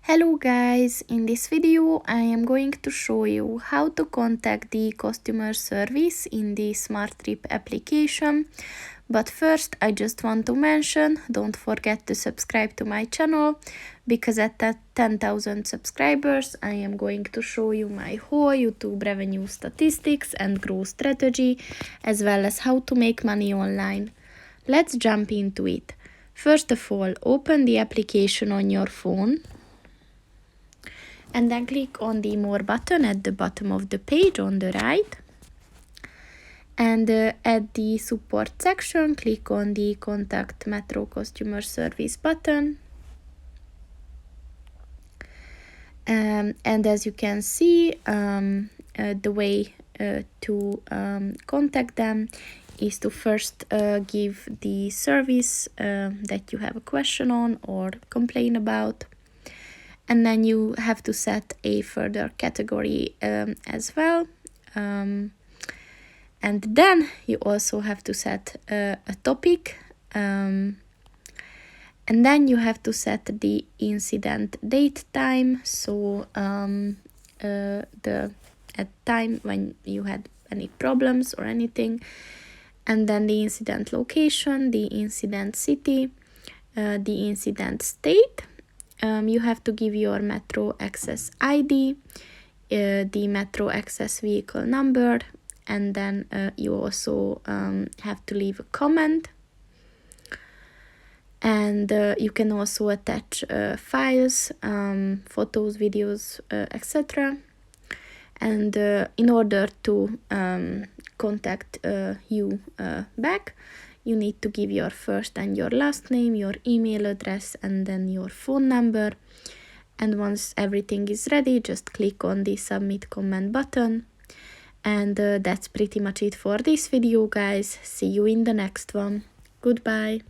Hello guys, in this video I am going to show you how to contact the customer service in the SmarTrip application. But first I just want to mention, don't forget to subscribe to my channel, because at that 10,000 subscribers I am going to show you my whole YouTube revenue statistics and growth strategy, as well as how to make money online. Let's jump into it. First of all, open the application on your phone. And then click on the More button at the bottom of the page on the right. And at the support section, click on the Contact Metro Customer Service button. And as you can see, the way to contact them is to first give the service that you have a question on or complain about. And then you have to set a further category as well. And then you also have to set a topic. And then you have to set the incident date time. So at time when you had any problems or anything. And then the incident location, the incident city, the incident state. You have to give your Metro Access ID, the Metro Access vehicle number, and then you also have to leave a comment. And you can also attach files, photos, videos, etc. And in order to contact you back, you need to give your first and your last name, your email address, and then your phone number. And once everything is ready, just click on the Submit Comment button. And that's pretty much it for this video, guys. See you in the next one. Goodbye.